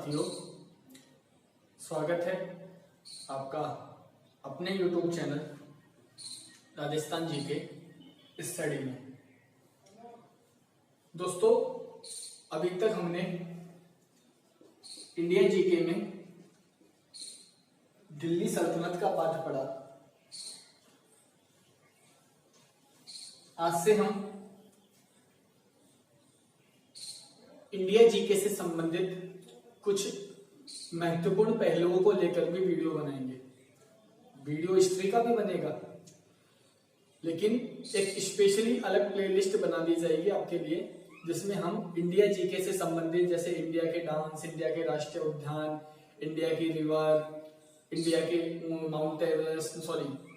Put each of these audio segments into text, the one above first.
साथियों, स्वागत है आपका अपने YouTube channel Rajasthan GK study में। दोस्तों, अभी तक हमने इंडियन जीके में दिल्ली सल्तनत का पाठ पढ़ा। आज से हम इंडिया जीके से संबंधित कुछ महत्वपूर्ण पहलुओं को लेकर भी वीडियो बनाएंगे। वीडियो हिस्ट्री का भी बनेगा, लेकिन एक स्पेशली अलग प्लेलिस्ट बना दी जाएगी आपके लिए, जिसमें हम इंडिया जीके से संबंधित जैसे इंडिया के डांस, इंडिया के राष्ट्रीय उद्यान, इंडिया की रिवर, इंडिया के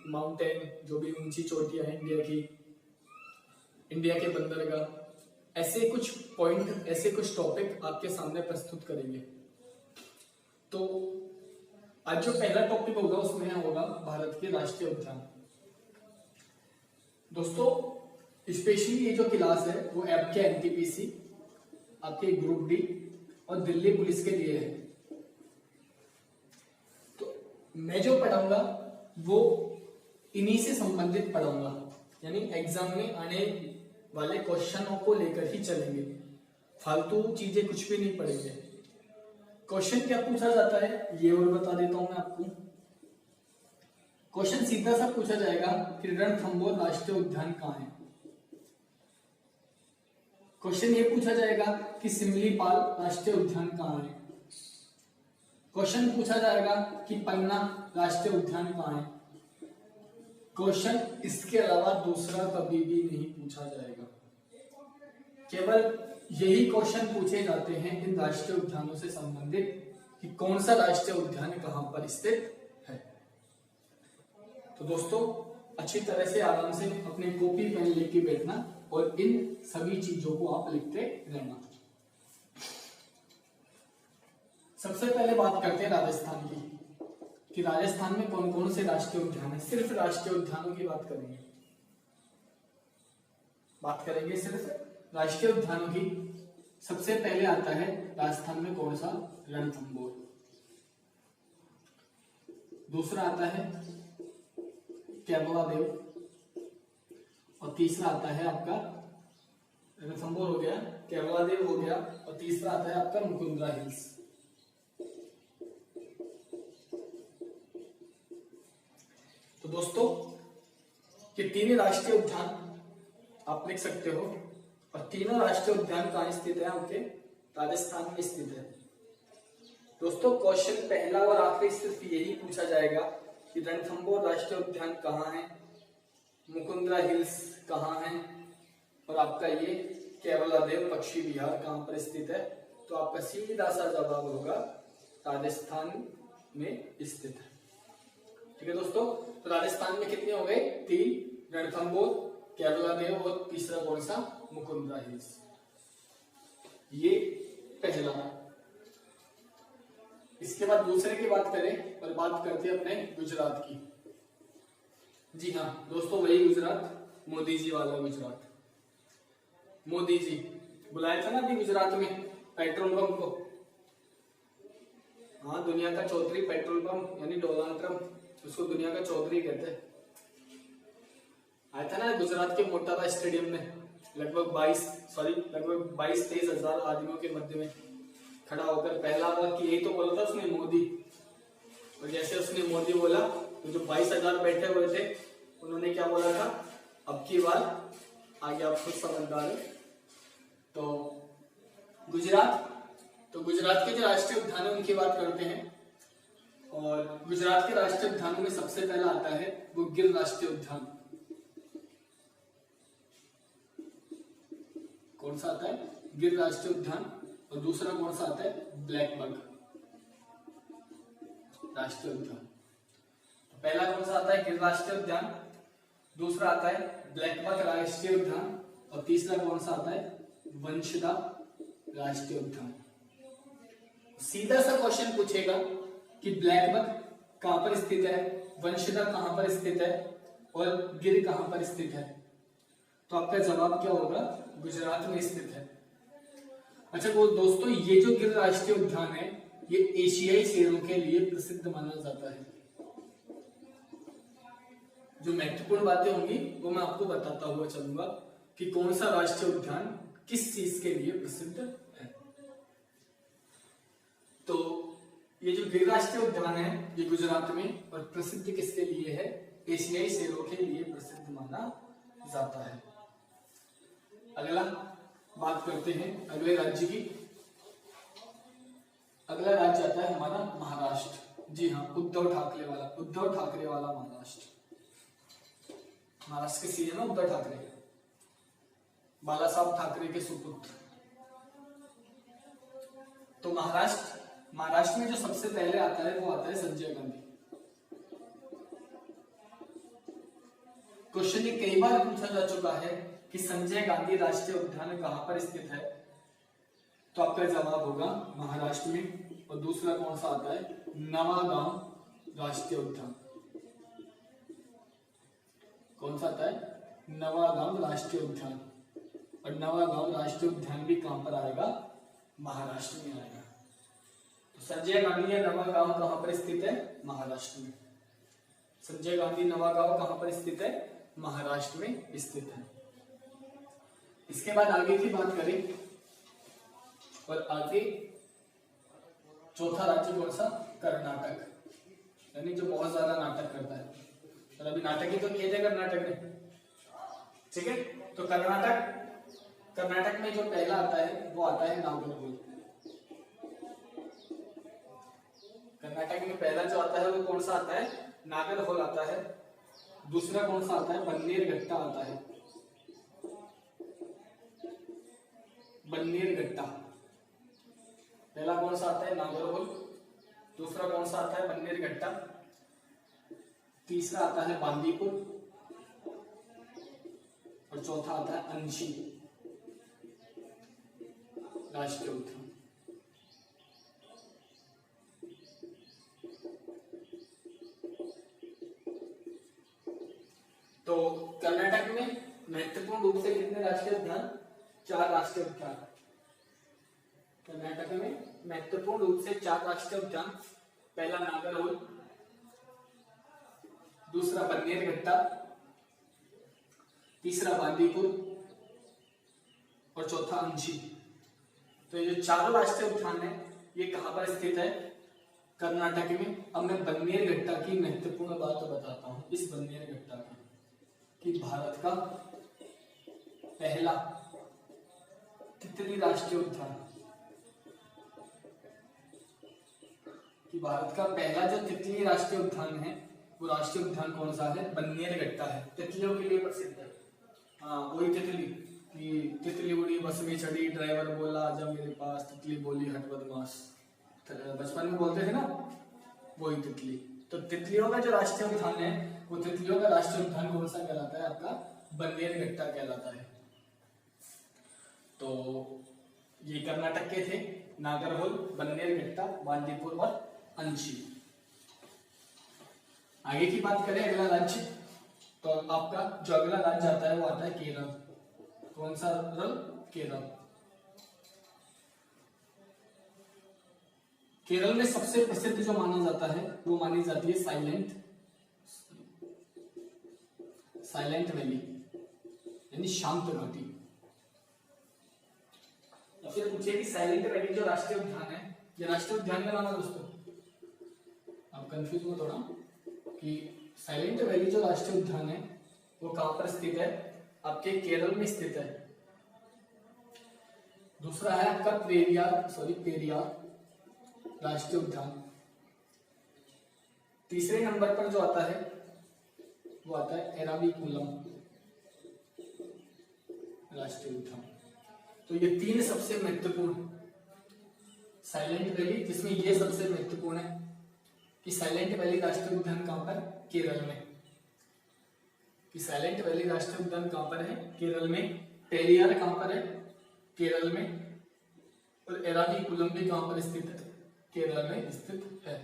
माउंटेन जो भी ऊंची चोटियां हैं इंडिया की, इंडिया के बंदरगाह, ऐसे कुछ पॉइंट, ऐसे कुछ टॉपिक आपके सामने प्रस्तुत करेंगे। तो आज जो पहला टॉपिक होगा उसमें होगा भारत के राष्ट्रीय उद्यान। दोस्तों, स्पेशली ये जो क्लास है वो आपके एनटीपीसी, आपके ग्रुप डी और दिल्ली पुलिस के लिए है। तो मैं जो पढ़ाऊंगा वो इन्हीं से संबंधित पढ़ाऊंगा, यानी एग्जाम में आने वाले क्वेश्चनों को लेकर ही चलेंगे। फालतू चीजें कुछ भी नहीं पढ़ेंगे। क्वेश्चन क्या पूछा जाता है ये और बता देता हूं मैं आपको। क्वेश्चन सीधा सा पूछा जाएगा कि रणथंभौर राष्ट्रीय उद्यान कहाँ है। क्वेश्चन ये पूछा जाएगा कि सिमलीपाल राष्ट्रीय उद्यान कहाँ है। क्वेश्चन पूछा जाएगा कि पन्ना राष्ट्रीय उद्यान कहाँ है। क्वेश्चन इसके अलावा दूसरा कभी भी नहीं पूछा जाएगा। केवल यही क्वेश्चन पूछे जाते हैं इन राष्ट्रीय उद्यानों से संबंधित कि कौन सा राष्ट्रीय उद्यान कहां पर स्थित है। तो दोस्तों, अच्छी तरह से आराम से अपने कॉपी पेन लेके बैठना और इन सभी चीजों को आप लिखते रहना। सबसे पहले बात करते हैं राजस्थान की, कि राजस्थान में कौन कौन से राष्ट्रीय उद्यान है। सिर्फ राष्ट्रीय उद्यानों की बात करेंगे सिर्फ राष्ट्रीय उद्यानों की। सबसे पहले आता है राजस्थान में कौन सा, रणथंभौर। दूसरा आता है केवलादेव, और तीसरा आता है आपका, रणथंभौर हो गया, केवलादेव हो गया, और तीसरा आता है आपका मुकुंद्रा हिल्स। तो दोस्तों, ये तीन राष्ट्रीय उद्यान आप लिख सकते हो, और तीनों राष्ट्रीय उद्यान कहां स्थित है, आपके राजस्थान में स्थित है। दोस्तों, क्वेश्चन पहला और आखिरी सिर्फ यही पूछा जाएगा कि रणथंभौर राष्ट्रीय उद्यान कहाँ है, मुकुंद्रा हिल्स कहाँ है, और आपका ये केवलादेव पक्षी विहार कहाँ पर स्थित है। तो आपका सीधा सा जवाब होगा राजस्थान में स्थित है। ठीक है दोस्तों, तो राजस्थान में कितने हो गए, 3, रणथंभौर, केवलादेव और तीसरा कौन सा, मुकुंद्रा हिल्स। ये पहला। इसके बाद दूसरे की बात करें और बात करते हैं अपने गुजरात की। जी हाँ दोस्तों, वही गुजरात, मोदी जी वाला गुजरात। मोदी जी बुलाया था ना अभी गुजरात में पेट्रोल पंप को। हाँ, दुनिया का चौधरी पेट्रोल पंप, यानी डोनाल्ड ट्रम्प, उसको दुनिया का चौधरी कहते हैं। आया था ना गुजरात के मोटेरा स्टेडियम में, लगभग 22-23 हजार आदमियों के मध्य में खड़ा होकर पहला बार कि यही तो बोला था उसने, मोदी। और जैसे उसने मोदी बोला तो जो 22,000 बैठे हुए थे उन्होंने क्या बोला था, अब की बार आगे आप खुद समझदार है। तो गुजरात के जो राष्ट्रीय उद्यान है उनकी बात करते हैं। और गुजरात के राष्ट्रीय उद्यानों में सबसे पहला आता है वो गिर राष्ट्रीय उद्यान। कौन सा आता है, गिर राष्ट्रीय उद्यान। और दूसरा कौन सा आता है, ब्लैकबक राष्ट्रीय उद्यान। तो पहला कौन सा आता है, गिर राष्ट्रीय उद्यान, दूसरा आता है ब्लैकबक राष्ट्रीय उद्यान, और तीसरा कौन सा आता है, वंशदा राष्ट्रीय उद्यान। सीधा सा क्वेश्चन पूछेगा कि ब्लैकबक कहां पर स्थित है, वंशदा कहां पर स्थित है, और गिर कहां पर स्थित है। तो आपका जवाब क्या होगा, गुजरात में स्थित है। अच्छा वो दोस्तों, ये जो गिर राष्ट्रीय उद्यान है ये एशियाई शेरों के लिए प्रसिद्ध माना जाता है। जो महत्वपूर्ण बातें होंगी वो मैं आपको बताता हुआ चलूंगा कि कौन सा राष्ट्रीय उद्यान किस चीज के लिए प्रसिद्ध है। तो ये जो गिर राष्ट्रीय उद्यान है ये गुजरात में, और प्रसिद्ध किसके लिए है? एशियाई शेरों के लिए प्रसिद्ध माना जाता है। अगला बात करते हैं अगले राज्य की। अगला राज्य आता है हमारा महाराष्ट्र। जी हाँ, उद्धव ठाकरे वाला महाराष्ट्र। महाराष्ट्र के सीएम है उद्धव ठाकरे, बाला साहब ठाकरे के सुपुत्र। तो महाराष्ट्र में जो सबसे पहले आता है वो आता है संजय गांधी। क्वेश्चन ये कई बार पूछा जा चुका है कि संजय गांधी राष्ट्रीय उद्यान कहां पर स्थित है, तो आपका जवाब होगा महाराष्ट्र में। और दूसरा कौन सा आता है? नवागांव राष्ट्रीय उद्यान। कौन सा आता है? नवागांव राष्ट्रीय उद्यान। और नवागांव राष्ट्रीय उद्यान भी कहां पर आएगा? महाराष्ट्र में आएगा। तो संजय गांधी या नवागांव कहां पर स्थित है? महाराष्ट्र में। संजय गांधी नवागांव कहां पर स्थित है? महाराष्ट्र में स्थित है। इसके बाद आगे की बात करें, और आगे चौथा राज्य कौन सा? कर्नाटक, यानी जो बहुत ज्यादा नाटक करता है। और अभी नाटक ही तो किए थे कर्नाटक ने, ठीक है। तो कर्नाटक में जो पहला आता है वो आता है नागरहोल। कर्नाटक में पहला जो आता है वो कौन सा आता है? नागरहोल आता है। दूसरा कौन सा आता है? बन्नेरघट्टा आता है। बन्नेरघट्टा पहला कौन सा आता है? नागरहोल। दूसरा कौन सा आता है? बन्नेरघट्टा। तीसरा आता है बांदीपुर, और चौथा आता है अंशी राष्ट्रीय उद्यान। तो कर्नाटक में महत्वपूर्ण रूप से कितने राष्ट्रीय उद्यान? 4 राष्ट्रीय उद्यान। कर्नाटक में महत्वपूर्ण रूप से 4 राष्ट्रीय उद्यान। पहला नागरहोल, दूसरा बन्नेरघट्टा, तीसरा बांदीपुर, और चौथा अंशी। तो ये जो 4 राष्ट्रीय उद्यान है ये कहां पर स्थित है? कर्नाटक में। अब मैं बन्नेरघट्टा की महत्वपूर्ण बात बताता हूं। इस बन्नेरघट्टा की कि भारत का पहला तितली राष्ट्रीय उद्यान, कि भारत का पहला जो तितली राष्ट्रीय उद्यान है वो राष्ट्रीय उद्यान कौन सा है? बन्नेरघट्टा है। तितलियों के लिए प्रसिद्ध है। हाँ, वही तितली कि तितली उड़ी बस में चढ़ी, ड्राइवर बोला आजा मेरे पास, तितली बोली हट बदमाश। बचपन में बोलते थे ना, वही तितली। तो तितलियों का जो राष्ट्रीय उद्यान है वो तितलियों का राष्ट्रीय उद्यान कौन सा कहलाता है? आपका बन्नेरघट्टा कहलाता है। तो ये कर्नाटक के थे, नागरहोल, बन्नेरघट्टा, बांदीपुर और अंशी। आगे की बात करें अगला राज्य, तो आपका जो अगला राज्य आता है वो आता है केरल। कौन सा? केरल। केरल में सबसे प्रसिद्ध जो माना जाता है वो मानी जाती है साइलेंट वैली, यानी शांत घाटी। तो फिर पूछिए कि साइलेंट वैली जो राष्ट्रीय उद्यान है, ये राष्ट्रीय उद्यान का नाम है दोस्तों। आप कंफ्यूज हो थोड़ा कि साइलेंट वैली जो राष्ट्रीय उद्यान है वो कहां पर स्थित है? आपके केरल में स्थित है। दूसरा है आपका पेरियार राष्ट्रीय उद्यान। तीसरे नंबर पर जो आता है वो आता है एराविकुलम राष्ट्रीय उद्यान। तो ये 3 सबसे महत्वपूर्ण, साइलेंट वैली जिसमें ये सबसे महत्वपूर्ण है कि साइलेंट वैली राष्ट्रीय उद्यान कहां पर? केरल में। कि साइलेंट वैली राष्ट्रीय उद्यान कहां पर है? केरल में। पेरियार कहां पर है? केरल में। और एराविकुलम भी कहां पर स्थित है? केरल में स्थित है।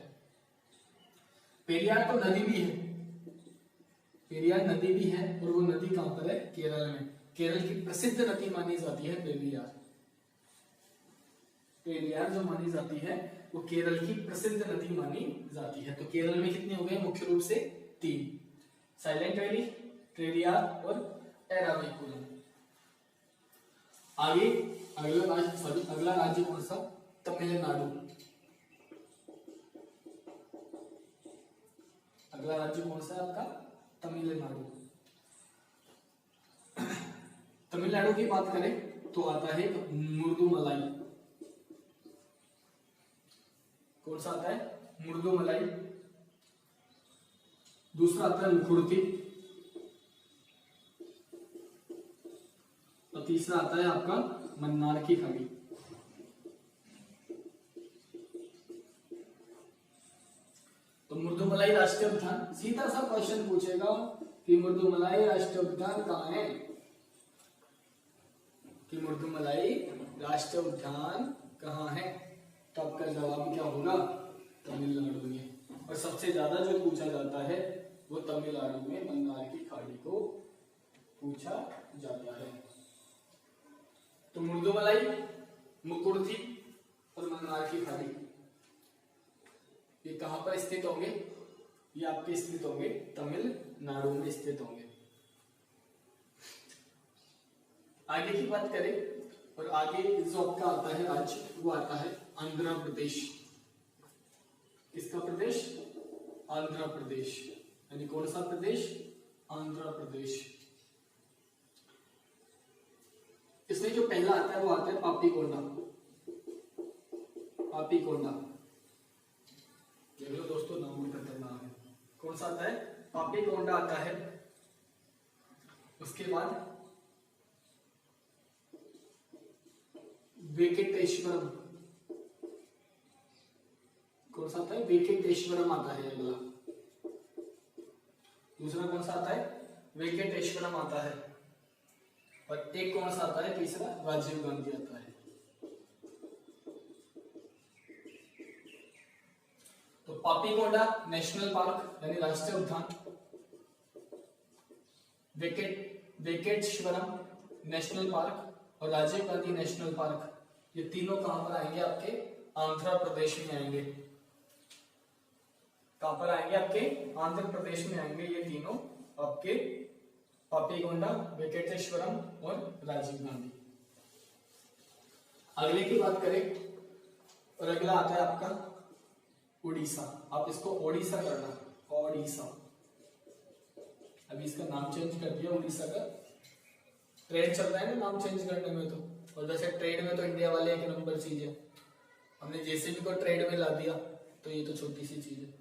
पेरियार तो नदी भी है, पेरियार नदी भी है, और वो नदी कहां पर है? केरल में। केरल की प्रसिद्ध नदी मानी जाती है पेरियार। पेरियार जो मानी जाती है वो केरल की प्रसिद्ध नदी मानी जाती है। तो केरल में कितने हो गए मुख्य रूप से? 3, साइलेंट वैली, पेरियार और एराविकुलम। आगे अगला राज्य कौन सा? तमिलनाडु। अगला राज्य कौन सा है आपका? तमिलनाडु। तमिलनाडु की बात करें तो आता है मुर्दुमलाई। कौन सा आता है? मुर्दुमलाई। दूसरा आता है मुकुड़ती और तीसरा आता है आपका मन्नार की खाड़ी। तो मुर्दुमलाई राष्ट्रीय उद्यान, सीधा सा क्वेश्चन पूछेगा कि मुर्दुमलाई राष्ट्रीय उद्यान कहाँ है? कि मुर्दुमलाई राष्ट्रीय उद्यान कहाँ है? तो आपका जवाब क्या होगा? तमिलनाडु में। और सबसे ज्यादा जो पूछा जाता है वो तमिलनाडु में मन्नार की खाड़ी को पूछा जाता है। तो मुर्दुमलाई, मुकुड़ती और मन्नार की खाड़ी ये कहां पर स्थित होंगे? ये आपके स्थित होंगे तमिलनाडु में स्थित होंगे। आगे की बात करें और आगे जो आपका आता है राज्य वो आता है आंध्र प्रदेश। किसका प्रदेश? आंध्र प्रदेश। यानी कौन सा प्रदेश? आंध्र प्रदेश। इसमें जो पहला आता है वो आता है पापीकोंडा। पापीकोंडा देख लो दोस्तों, नाम खतरनाक है। कौन सा आता है? पापीकोंडा आता है। उसके बाद वेंकटेश्वरम। कौन सा आता है? वेंकटेश्वरम आता है अगला। दूसरा कौन सा आता है? वेंकटेश्वरम आता है। और एक कौन सा आता है? तीसरा राजीव गांधी आता है। तो पापीकोंडा नेशनल पार्क यानी राष्ट्रीय उद्यान, वेंकटेश्वरम नेशनल पार्क और राजीव गांधी नेशनल पार्क, ये तीनों कहां पर आएंगे? आपके आंध्र प्रदेश में आएंगे। कहां पर आएंगे? आपके आंध्र प्रदेश में आएंगे ये तीनों आपके, पापीकोंडा, वेंकटेश्वरम और राजीव गांधी। अगले की बात करें और अगला आता है आपका उड़ीसा। आप इसको ओडिशा करना, ओडिशा। अभी इसका नाम चेंज कर दिया उड़ीसा का। ट्रेंड चल रहा है ना नाम चेंज करने में। तो और जैसे ट्रेड में तो इंडिया वाले एक नंबर चीज है, हमने जेसीबी को ट्रेड में ला दिया तो ये तो छोटी सी चीज है,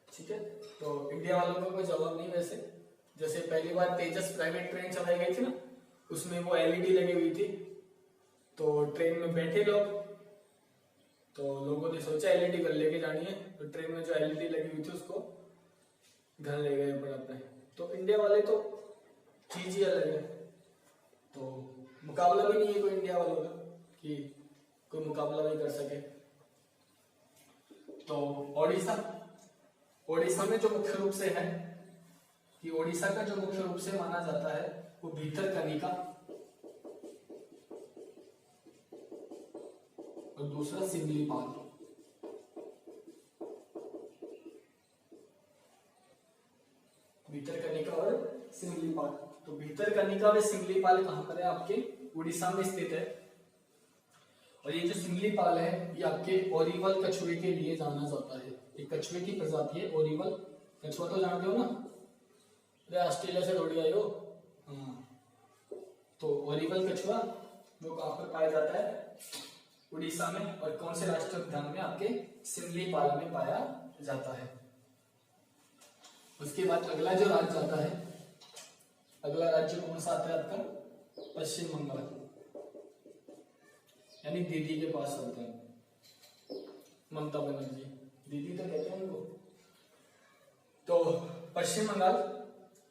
ठीक है। तो इंडिया वालों का कोई जवाब नहीं। वैसे जैसे पहली बार तेजस प्राइवेट ट्रेन चलाई गई थी ना, उसमें वो एलईडी लगी हुई थी। तो ट्रेन में बैठे लोग, तो लोगों ने सोचा एलईडी घर लेके जानी है, तो ट्रेन में जो एलईडी लगी हुई थी उसको घर ले गए पड़ाते। तो इंडिया वाले तो चीज ही अलग है। तो मुकाबला भी नहीं है कोई इंडिया वालों का कि कोई मुकाबला नहीं कर सके। तो ओडिशा में जो मुख्य रूप से है कि ओडिशा का जो मुख्य रूप से माना जाता है वो भितरकनिका और दूसरा सिमलीपाल। भितरकनिका और सिमलीपाल। तो भितरकनिका व सिमलीपाल कहां पर है? आपके उड़ीसा में स्थित है। और ये जो सिमलीपाल है ये आपके ओरिवल कछुए के लिए जाना जाता है। एक कछुए की प्रजाति है ओरिवल कछुआ, तो जानते हो ना, अरे ऑस्ट्रेलिया से दौड़ी आई हो। हाँ, तो ओरिवल कछुआ वो कहां पर पाया जाता है? उड़ीसा में। और कौन से राष्ट्रीय उद्यान में? आपके सिमलीपाल में पाया जाता है। उसके बाद अगला जो राज्य आता है, अगला राज्य कौन सा आता है आपका? पश्चिम बंगाल, यानी दीदी के पास आता है, ममता बनर्जी। दीदी तो कहते हैं उनको। तो पश्चिम बंगाल,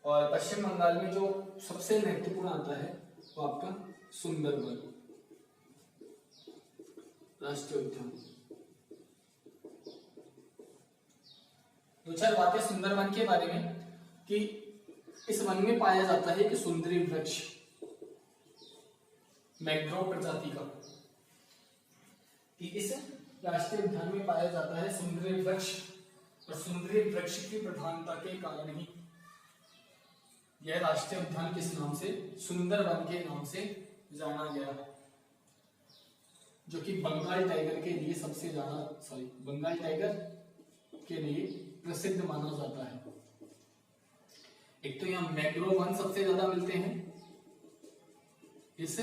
और पश्चिम बंगाल में जो सबसे महत्वपूर्ण आता है वो आपका सुंदरबन राष्ट्रीय उद्यान। दो चार बातें सुंदरबन के बारे में कि इस वन में पाया जाता है कि सुंदरी वृक्ष मैंग्रोव प्रजाति का, कि इस राष्ट्रीय उद्यान में पाया जाता है सुंदरी वृक्ष, और सुंदरी वृक्ष की प्रधानता के कारण ही यह राष्ट्रीय उद्यान किस नाम से, सुंदरवन के नाम से जाना गया, जो कि बंगाल टाइगर के लिए सबसे ज्यादा बंगाल टाइगर के लिए प्रसिद्ध माना जाता है। एक तो यहाँ मैंग्रोव वन सबसे ज्यादा मिलते हैं, इस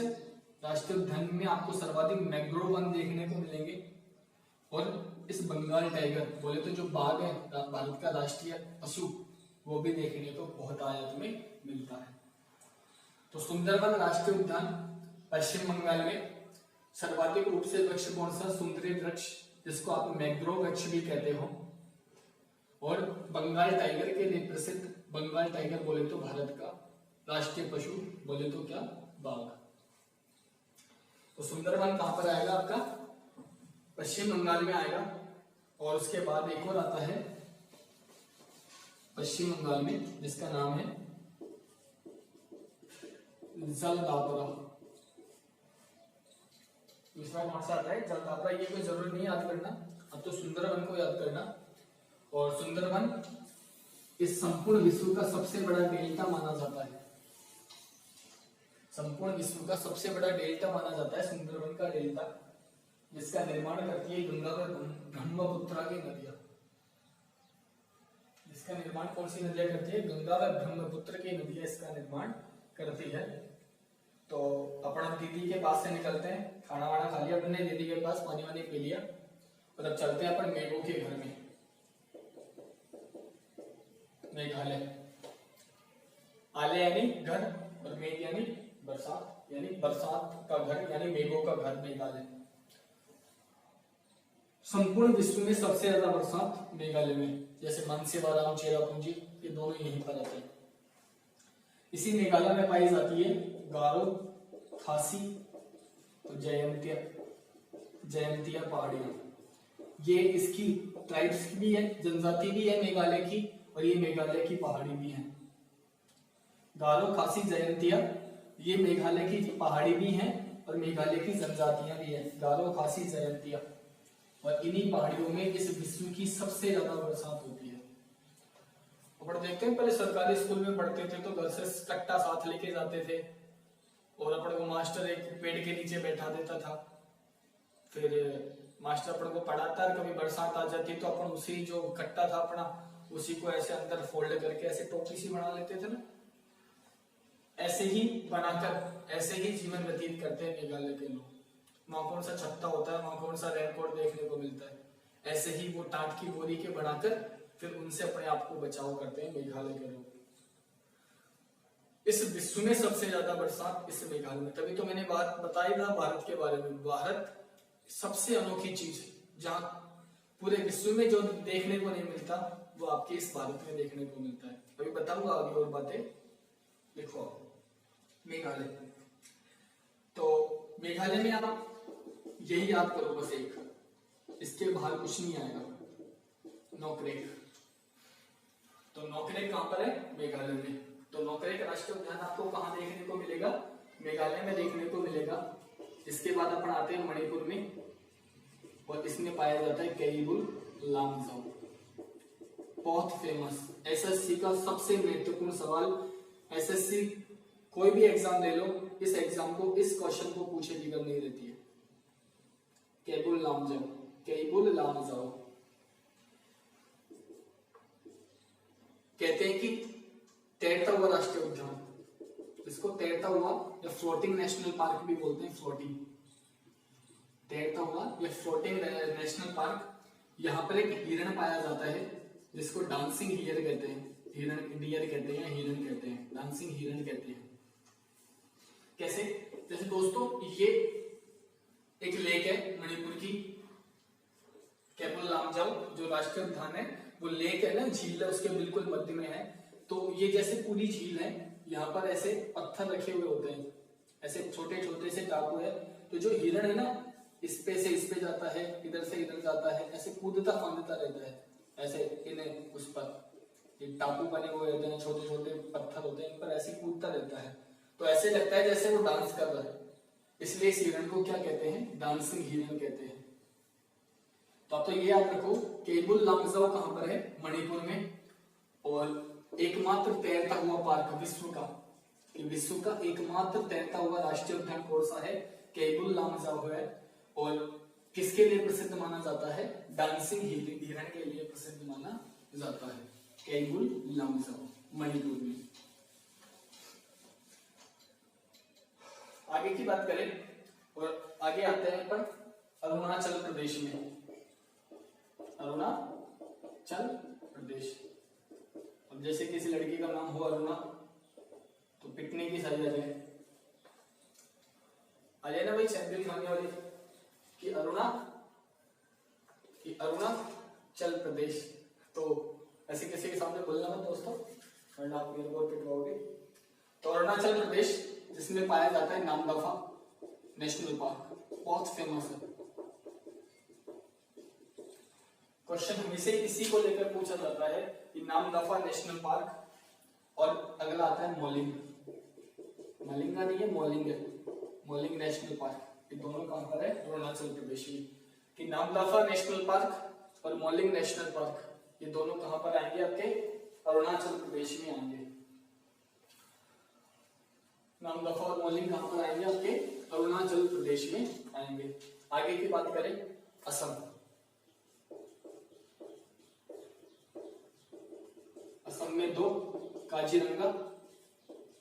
राष्ट्रीय उद्यान में आपको सर्वाधिक मैंग्रोव वन देखने को मिलेंगे, और इस बंगाल टाइगर बोले तो जो बाघ है भारत का राष्ट्रीय पशु, वो भी देखने को बहुत आयात में मिलता है। तो सुंदरवन राष्ट्रीय उद्यान पश्चिम बंगाल में सर्वाधिक रूप से वृक्ष कौन सा, सुंदरी वृक्ष, जिसको आप मैंग्रोव वृक्ष भी कहते हो, और बंगाल टाइगर के लिए प्रसिद्ध। बंगाल टाइगर बोले तो भारत का राष्ट्रीय पशु, बोले तो क्या, बाघ। तो सुंदरवन कहां पर आएगा आपका, पश्चिम बंगाल में आएगा। और उसके बाद एक और आता है पश्चिम बंगाल में, जिसका नाम है जलदापरा। दूसरा कौन सा आता है, जलदापरा। ये कोई जरूरी नहीं याद करना, अब तो सुंदरवन को याद करना। और सुंदरवन इस संपूर्ण विश्व का सबसे बड़ा डेल्टा माना जाता है, संपूर्ण विश्व का सबसे बड़ा डेल्टा माना जाता है सुंदरवन का डेल्टा, जिसका निर्माण करती है गंगा व ब्रह्मपुत्र की नदियां। इसका निर्माण कौन सी नदियां करती है, गंगा व ब्रह्मपुत्र की नदियां इसका निर्माण करती है। तो अपन अब दीदी के पास से निकलते हैं, खाना वाना खा लिया अपने, दीदी के पास पानी वानी पी लिया, और अब चलते हैं अपन मेघों के घर में। मेघालय, आले यानी घर, और मेघ यानी बरसात, यानी बरसात का घर, यानी मेघों का घर मेघालय। संपूर्ण विश्व में सबसे ज्यादा बरसात मेघालय में, जैसे मानसेवाराम, चेरापूंजी, ये दोनों यहीं पर आते हैं। इसी मेघालय में पाई जाती है गारो, खासी और जयंतिया पहाड़ियां। ये इसकी ट्राइब्स भी है, जनजाति भी है मेघालय की, और ये मेघालय की पहाड़ी भी है। गारो, खासी, जयंतिया ये मेघालय की पहाड़ी भी हैं और मेघालय की जनजातियां भी हैं, गारो, खासी, जयंतिया। और इन्हीं पहाड़ियों में इस विश्व की सबसे ज्यादा बरसात होती है। अपन देखते हैं, पहले सरकारी स्कूल में पढ़ते थे तो घर से कट्टा साथ लेके जाते थे, और अपन को मास्टर एक पेड़ के नीचे बैठा देता था, फिर मास्टर अपन को पढ़ाता, कभी बरसात आ जाती तो अपन उसी जो कट्टा था अपना, उसी को ऐसे अंदर फोल्ड करके ऐसे टोपी सी बना लेते थे ना, ऐसे ही बनाकर ऐसे ही जीवन व्यतीत करते हैं मेघालय के लोग। वहां कौन सा छत्ता होता है, वहां कौन सा रेनकोट देखने को मिलता है, ऐसे ही वो टाट की बोरी के बनाकर फिर उनसे अपने आप को बचाव करते हैं मेघालय के लोग। इस विश्व में सबसे ज्यादा बरसात इस मेघालय में, तभी तो मैंने बात बताई था भारत के बारे में। भारत सबसे अनोखी चीज, जहां पूरे विश्व में जो देखने को नहीं मिलता, वो आपके इस भारत में देखने को मिलता है। अभी बताऊंगा आगे और बातें। देखो मेघालय, तो मेघालय में आप यही याद करो बस एक, इसके बाहर कुछ नहीं आएगा, नोकरेक। तो नोकरेक कहां पर है, मेघालय में। तो नोकरेक राष्ट्रीय उद्यान आपको कहां देखने को मिलेगा, मेघालय में देखने को मिलेगा। इसके बाद अपन आते हैं मणिपुर में, और इसमें पाया जाता है केइबुल लामजाओ, बहुत फेमस। एसएससी का सबसे महत्वपूर्ण सवाल, एसएससी कोई भी एग्जाम ले लो, इस एग्जाम को, इस क्वेश्चन को पूछे बगैर नहीं रहती है। केइबुल लामजाओ, केइबुल लामजाओ कहते हैं कि तैरता हुआ राष्ट्रीय उद्यान, इसको तैरता हुआ या फ्लोटिंग नेशनल पार्क भी बोलते हैं। फ्लोटिंग, तैरता हुआ या फ्लोटिंग नेशनल पार्क। यहाँ पर एक हिरण पाया जाता है जिसको डांसिंग हियर कहते हैं, हिरण डियर कहते हैं, हिरण कहते हैं, डांसिंग हिरण कहते हैं। कैसे, जैसे दोस्तों ये एक लेक है मणिपुर की, केइबुल लामजाओ जो राष्ट्रीय उद्यान है, वो लेक है ना, झील है, उसके बिल्कुल मध्य में है। तो ये जैसे पूरी झील है, यहाँ पर ऐसे पत्थर रखे हुए होते हैं, ऐसे छोटे छोटे से टापू है। तो जो हिरण है ना, इस पे से इस पे जाता है, इधर से इधर जाता है, ऐसे कूदता फांदता रहता है, ऐसे इन्हें उस पर एक टापू बने हुए रहते हैं, छोटे छोटे पत्थर होते हैं, इन पर ऐसे कूदता रहता है। तो ऐसे लगता है जैसे वो डांस कर रहा है, इसलिए इस हिरण को क्या कहते हैं, डांसिंग हिरण कहते हैं। तो आप तो ये याद रखो केबुल लामजाओ कहां पर है, मणिपुर में। और एकमात्र तैरता हुआ पार्क विश्व का, विश्व का एकमात्र तैरता हुआ राष्ट्रीय उद्यान कौन सा है, केबुल लामजाओ है। और किसके लिए प्रसिद्ध माना जाता है, डांसिंग हिरण के लिए प्रसिद्ध माना जाता है, केबुल लामजाओ मणिपुर में। आगे की बात करें और आगे आते हैं पर अरुणाचल प्रदेश में, अरुणाचल प्रदेश। अब जैसे किसी लड़की का नाम हो अरुणा तो पिटने की सारी आ जाए ना भाई, सैंपल खाने वाली कि अरुणाचल प्रदेश। तो ऐसे किसी के सामने बोलना मत दोस्तों, वरना आप मेरे को पिटवाओगे। तो अरुणाचल प्रदेश जिसमें पाया जाता है नामदफा नेशनल पार्क, बहुत फेमस है। क्वेश्चन हमेशा इसी को लेकर पूछा जाता है कि नामदफा नेशनल पार्क। और अगला आता है मोलिंग, मलिंगा नहीं है मोलिंग है, मोलिंग नेशनल पार्क। ये दोनों कहां पर है, अरुणाचल प्रदेश में। कि नामदफा नेशनल पार्क और मोलिंग नेशनल पार्क ये दोनों कहां पर आएंगे, आपके अरुणाचल प्रदेश में आएंगे। नामदफा और मोलिंग कहां पर आएंगे, आपके अरुणाचल प्रदेश में आएंगे। आगे की बात करें असम, असम में दो, काजीरंगा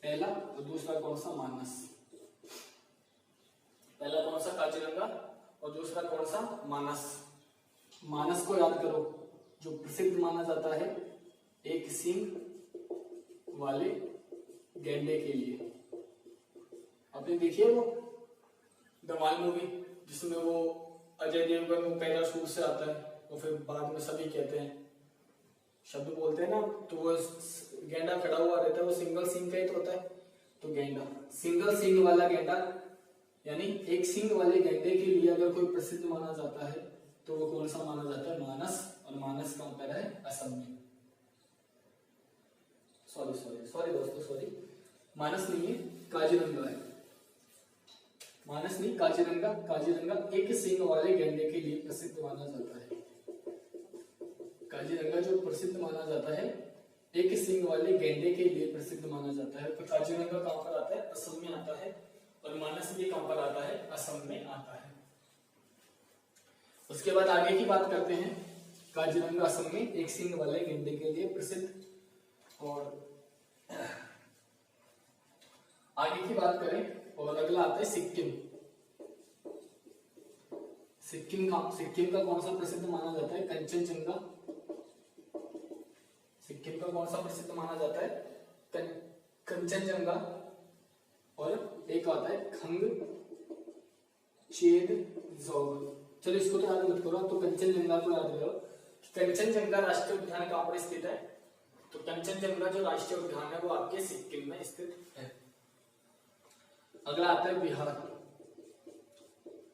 पहला और दूसरा कौन सा, मानस। पहला कौन सा, काजीरंगा और दूसरा कौन सा, मानस। मानस को याद करो, जो प्रसिद्ध माना जाता है एक सींग वाले गैंडे के लिए। आपने देखी है वो धमाल मूवी, जिसमें वो अजय देवगन वो पैराशूट से आता है और फिर बाद में सभी कहते हैं, शब्द बोलते हैं ना, तो वो गेंडा खड़ा हुआ रहता है, वो सिंगल सींग का ही तो होता है। तो गेंडा, सिंगल सींग वाला गेंडा, यानी एक सींग वाले गेंडे के लिए अगर कोई प्रसिद्ध माना जाता है तो वो कौन सा माना जाता है, मानस। और मानस कहां पर है, असम में। सॉरी दोस्तों, सॉरी, मानस नहीं है, काजीरंगा है। मानस नहीं, काजीरंगा। काजीरंगा एक सींग वाले गेंडे के लिए प्रसिद्ध माना जाता है। काजीरंगा जो प्रसिद्ध माना जाता है एक सींग वाले गेंडे के लिए प्रसिद्ध माना जाता है। तो काजीरंगा कहां पर आता है, असम में आता है। और मानस भी कहां पर आता है, असम में आता है। उसके बाद आगे की बात करते हैं, काजीरंगा असम में एक सींग वाले गेंडे के लिए प्रसिद्ध। और आगे की बात करें और अगला आता है सिक्किम। सिक्किम का कौन सा प्रसिद्ध माना जाता है, कंचनजंगा। सिक्किम का कौन सा प्रसिद्ध माना जाता है, कंचनजंगा। और एक आता है खंगचेकजोग। चलो इसको तो याद मत करो, तो कंचनजंगा को याद करो। कंचनजंगा राष्ट्रीय उद्यान कहां पर स्थित है, तो कंचनजंगा जो राष्ट्रीय उद्यान है वो आपके सिक्किम में स्थित है। अगला आता है बिहार।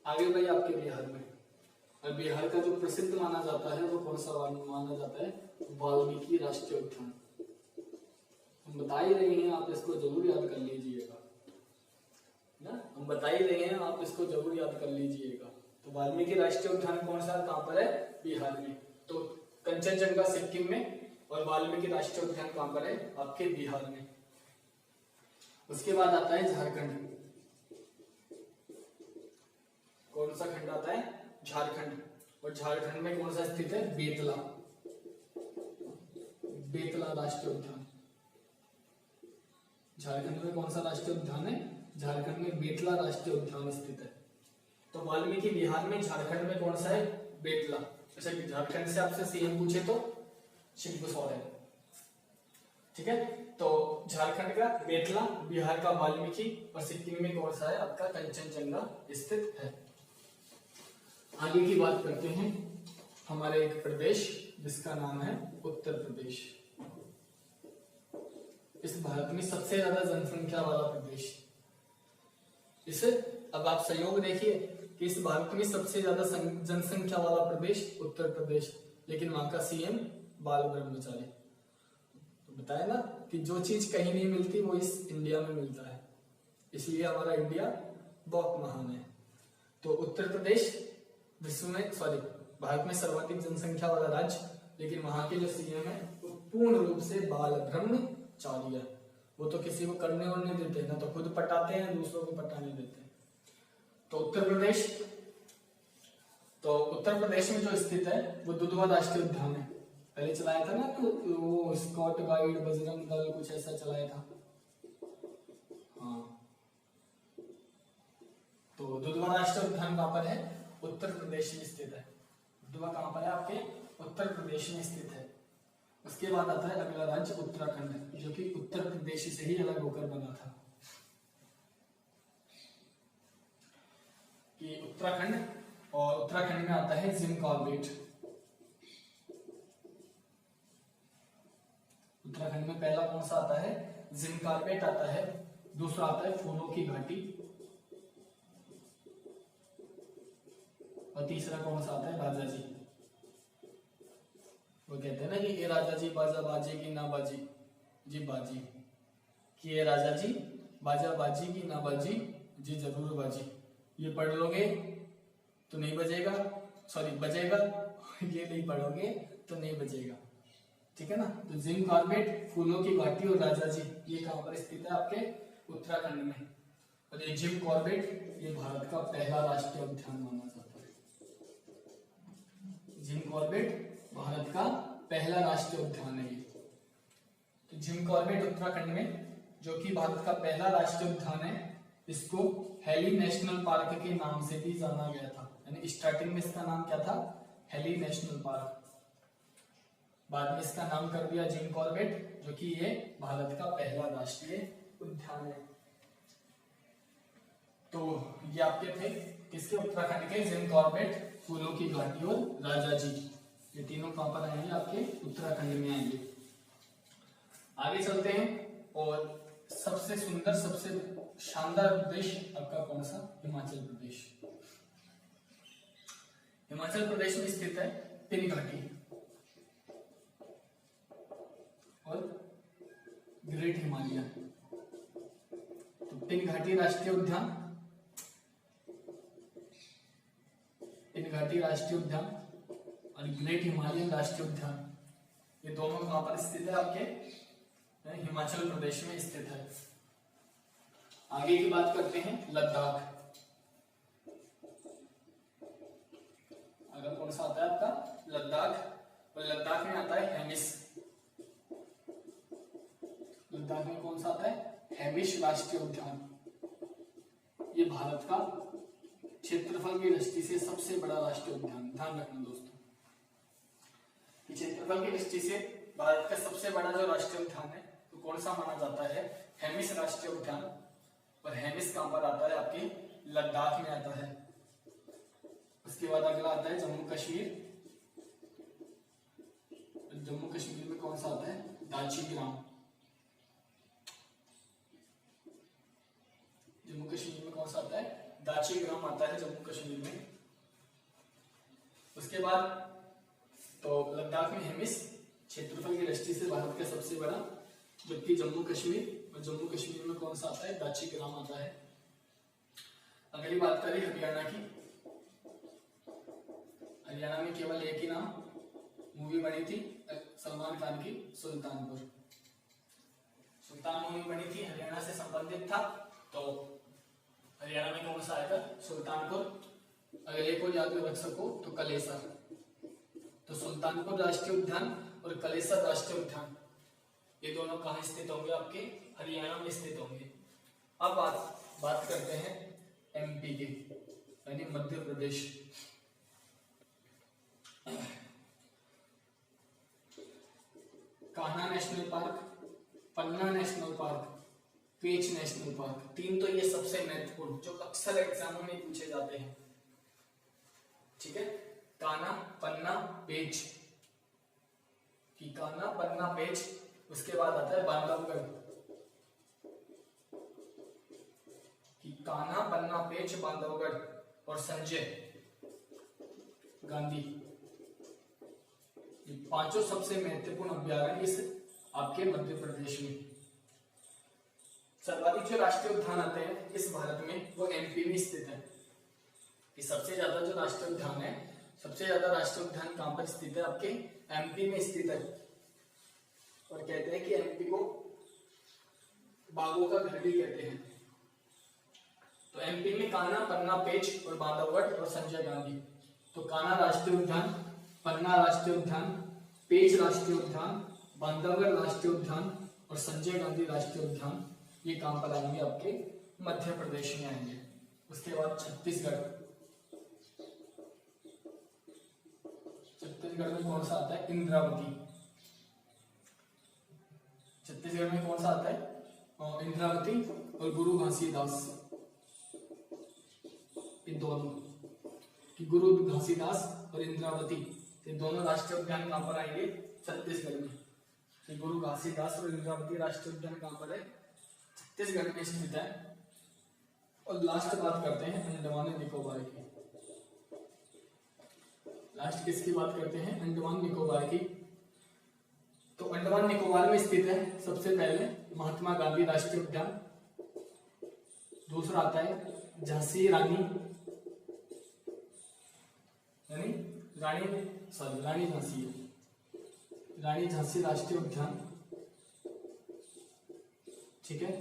आगे भाई आपके बिहार में, और बिहार का जो प्रसिद्ध माना जाता है वो कौन सा माना जाता है, वाल्मीकि राष्ट्रीय उद्यान। हम बता ही रहे हैं, आप इसको जरूर याद कर लीजिएगा ना, हम बता ही रहे हैं, आप इसको जरूर याद कर लीजिएगा। तो वाल्मीकि राष्ट्रीय उद्यान कौन सा कहां पर है, बिहार में। तो कंचनजंगा सिक्किम में और वाल्मीकि राष्ट्रीय उद्यान कहां पर है, आपके बिहार में। उसके बाद आता है झारखंड। कौन सा खंड आता है, झारखंड। और झारखंड में कौन सा स्थित है, बेतला। बेतला राष्ट्रीय उद्यान। झारखंड में कौन सा राष्ट्रीय उद्यान है, झारखंड में बेतला राष्ट्रीय उद्यान स्थित है। तो वाल्मीकि बिहार में, झारखंड में कौन सा है, बेतला। अच्छा, झारखंड से आपसे सीएम पूछे तो शिबू सोरेन, ठीक है। तो झारखंड का बेतला, बिहार का वाल्मीकि और सिक्किम में कौन सा है, आपका कंचनजंगा स्थित है। आगे की बात करते हैं हमारे एक प्रदेश जिसका नाम है उत्तर प्रदेश। इस भारत में सबसे ज्यादा जनसंख्या वाला प्रदेश। इसे अब आप संयोग देखिए कि इस भारत में सबसे ज्यादा जनसंख्या वाला प्रदेश उत्तर प्रदेश, लेकिन वहां का सीएम बाल ब्रह्मचारी। तो बताया ना कि जो चीज कहीं नहीं मिलती वो इस इंडिया में मिलता है, इसलिए हमारा इंडिया बहुत महान है। तो उत्तर प्रदेश विश्व में, भारत में सर्वाधिक जनसंख्या वाला राज्य, लेकिन वहां के जो सीएम है वो पूर्ण रूप से बाल ब्रह्मचारी है। वो तो किसी को करने और नहीं देते, ना तो खुद पटाते हैं, दूसरों को पटाने देते हैं। तो उत्तर प्रदेश में जो स्थित है वो दुधवा राष्ट्रीय उद्यान है। पहले चलाया था ना वो स्कॉट गाइड बजरंग दल कुछ ऐसा चलाया था। हाँ, तो दुधवा राष्ट्रीय उद्यान कहाँ पर है? उत्तर प्रदेश में स्थित है। दुधवा कहाँ पर है? आपके उत्तर प्रदेश में स्थित है। उसके बाद आता है अगला राज्य उत्तराखंड, जो कि उत्तर प्रदेश से ही अलग होकर बना था। कि उत्तराखंड, और उत्तराखंड में आता है जिम कॉर्बेट। उत्तराखंड में पहला कौन सा आता है? जिम कॉर्बेट आता है। दूसरा आता है फूलों की घाटी, और तीसरा कौन सा आता है? राजा जी। वो कहते हैं ना कि ये राजा जी बाजा बाजी की ना बाजी, जी बाजी, कि ये राजा जी बाजा बाजी की ना बाजी, जी जरूर बाजी। ये पढ़ लोगे तो नहीं बजेगा, सॉरी बजेगा, ये नहीं पढ़ोगे तो नहीं बजेगा, ठीक है ना। तो जिम कॉर्बेट, फूलों की घाटी और राजा जी ये कहां पर स्थित है? आपके उत्तराखंड में। और ये जिम कॉर्बेट ये भारत का पहला राष्ट्रीय उद्यान माना जाता है। जिम कॉर्बेट भारत का पहला राष्ट्रीय उद्यान है ये। तो जिम कॉर्बेट उत्तराखंड में, जो कि भारत का पहला राष्ट्रीय उद्यान है, इसको हेली नेशनल पार्क के नाम से भी जाना गया था। यानी स्टार्टिंग में इसका नाम क्या था? Heli national park. बाद में इसका नाम कर दिया जिम कॉर्बेट, जो कि ये भारत का पहला राष्ट्रीय उद्यान है। तो ये आपके थे किसके? उत्तराखंड के जिम कॉर्बेट, फूलों की घाटी और राजा जी। ये तीनों कहां पर आएंगे? आपके उत्तराखंड में आएंगे। आगे चलते हैं, और सबसे सुंदर, सबसे शानदार प्रदेश आपका कौन सा? हिमाचल प्रदेश। हिमाचल प्रदेश में स्थित है पिन घाटी और ग्रेट हिमालय। तो पिन घाटी राष्ट्रीय उद्यान, पिन घाटी राष्ट्रीय उद्यान और ग्रेट हिमालयन राष्ट्रीय उद्यान, ये दोनों कहां पर स्थित है? आपके हिमाचल प्रदेश में स्थित है। आगे की बात करते हैं लद्दाख। अगर कौन सा आता है आपका? लद्दाख। और लद्दाख में आता है हेमिस। लद्दाख में कौन सा आता है? हेमिस राष्ट्रीय उद्यान। ये भारत का क्षेत्रफल की दृष्टि से सबसे बड़ा राष्ट्रीय उद्यान। ध्यान रखना दोस्तों, क्षेत्रफल की दृष्टि से भारत का सबसे बड़ा जो राष्ट्रीय उद्यान है तो कौन सा माना जाता है? हेमिस राष्ट्रीय उद्यान। और हेमिस कहां पर आता है? आपके लद्दाख में आता है। उसके बाद अगला आता है जम्मू कश्मीर। जम्मू कश्मीर में कौन सा आता है? दाची ग्राम। जम्मू कश्मीर में कौन सा आता है? दाची ग्राम आता है जम्मू कश्मीर में। उसके बाद तो लद्दाख में हेमिस क्षेत्रफल की दृष्टि से भारत का सबसे बड़ा, जबकि जम्मू कश्मीर, और जम्मू कश्मीर में कौन सा आता है? दाची ग्राम आता है। अगली बात करें हरियाणा की। हरियाणा में केवल एक ही नाम मूवी बनी थी सलमान खान की, सुल्तानपुर। सुल्तान मूवी बनी थी, हरियाणा से संबंधित था, तो हरियाणा में कौन सा आएगा? सुल्तानपुर। अगर एक और याद में रख सको तो कलेसर। तो सुल्तानपुर राष्ट्रीय उद्यान और कलेसर राष्ट्रीय उद्यान ये दोनों कहाँ स्थित होंगे? आपके हरियाणा में स्थित होंगे। अब बात करते हैं एमपी की, यानी मध्य प्रदेश। कान्हा नेशनल पार्क, पन्ना नेशनल पार्क, पेंच नेशनल पार्क, तीन तो ये सबसे महत्वपूर्ण जो अक्सर एग्जामों में पूछे जाते हैं। ठीक है, कान्हा, पन्ना, पेंच, कि कान्हा, पन्ना, पेंच। उसके बाद आता है बांधवगढ़, कि कान्हा, पन्ना, पेंच, बांधवगढ़ और संजय गांधी। ये पांचों सबसे महत्वपूर्ण अभ्यारण्य इस आपके मध्य प्रदेश में। सर्वाधिक जो राष्ट्रीय उद्यान आते हैं इस भारत में वो एमपी में स्थित है। कि सबसे ज्यादा जो राष्ट्रीय उद्यान है सबसे ज्यादा राष्ट्रीय उद्यान कहाँ पर स्थित है? आपके एमपी में स्थित है। और कहते हैं कि एमपी को बाघों का घर भी कहते हैं। तो एमपी में कान्हा, पन्ना, पेंच और बांधवगढ़ और संजय गांधी। तो कान्हा राष्ट्रीय उद्यान, पन्ना राष्ट्रीय उद्यान, पेंच राष्ट्रीय उद्यान, बांधवगढ़ राष्ट्रीय उद्यान और संजय गांधी राष्ट्रीय उद्यान, ये कहां पर आएंगे? आपके मध्य प्रदेश में आएंगे। उसके बाद छत्तीसगढ़। छत्तीसगढ़ में कौन सा आता है? इंद्रावती। छत्तीसगढ़ में कौन सा आता है? इंद्रावती और गुरु घासीदास। ये दोनों कि गुरु घासीदास और इंद्रावती, ये दोनों राष्ट्रीय उद्यान कहां पर आएंगे? छत्तीसगढ़ में। ये गुरु घासीदास और इंद्रावती राष्ट्रीय उद्यान कहां पर है? छत्तीसगढ़ में स्थित है। और लास्ट बात करते हैं अंडमान निकोबार की। लास्ट किसकी बात करते हैं? अंडमान निकोबार की। तो अंडमान निकोबार में स्थित है सबसे पहले महात्मा गांधी राष्ट्रीय उद्यान। दूसरा आता है झांसी रानी रानी झांसी राष्ट्रीय उद्यान, ठीक है।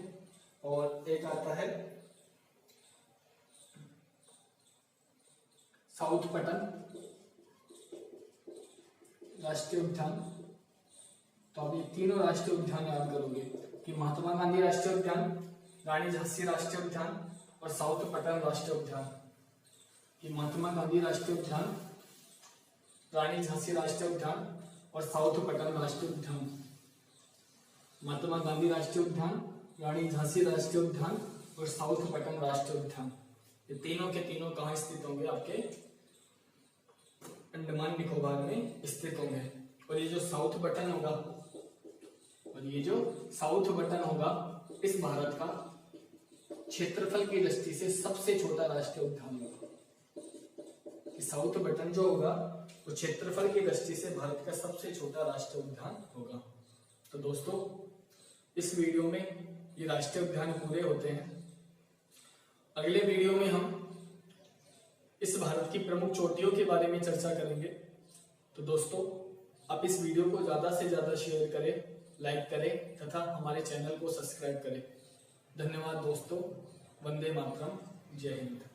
और एक आता है साउथ पटन राष्ट्रीय उद्यान। तो आप ये तीनों राष्ट्रीय उद्यान याद करोगे कि महात्मा गांधी राष्ट्रीय उद्यान, रानी झांसी राष्ट्रीय उद्यान और साउथ पटन राष्ट्रीय उद्यान। कि महात्मा गांधी राष्ट्रीय उद्यान, रानी झांसी राष्ट्रीय उद्यान और साउथ पटन राष्ट्रीय उद्यान। महात्मा गांधी राष्ट्रीय उद्यान, रानी झांसी राष्ट्रीय उद्यान और साउथ पटन राष्ट्रीय उद्यान, ये तीनों के तीनों कहाँ स्थित होंगे? आपके अंडमान निकोबार में स्थित होंगे। और ये जो साउथ बटन होगा, और ये जो साउथ बटन होगा, इस भारत का क्षेत्रफल की दृष्टि से सबसे छोटा राष्ट्रीय उद्यान होगा। साउथ बटन जो होगा वो क्षेत्रफल की दृष्टि से भारत का सबसे छोटा राष्ट्रीय उद्यान होगा। तो दोस्तों, इस वीडियो में ये राष्ट्रीय उद्यान पूरे होते हैं। अगले वीडियो में हम इस भारत की प्रमुख चोटियों के बारे में चर्चा करेंगे। तो दोस्तों, आप इस वीडियो को ज्यादा से ज्यादा शेयर करें, लाइक करें तथा हमारे चैनल को सब्सक्राइब करें। धन्यवाद दोस्तों। वंदे मातरम। जय हिंद।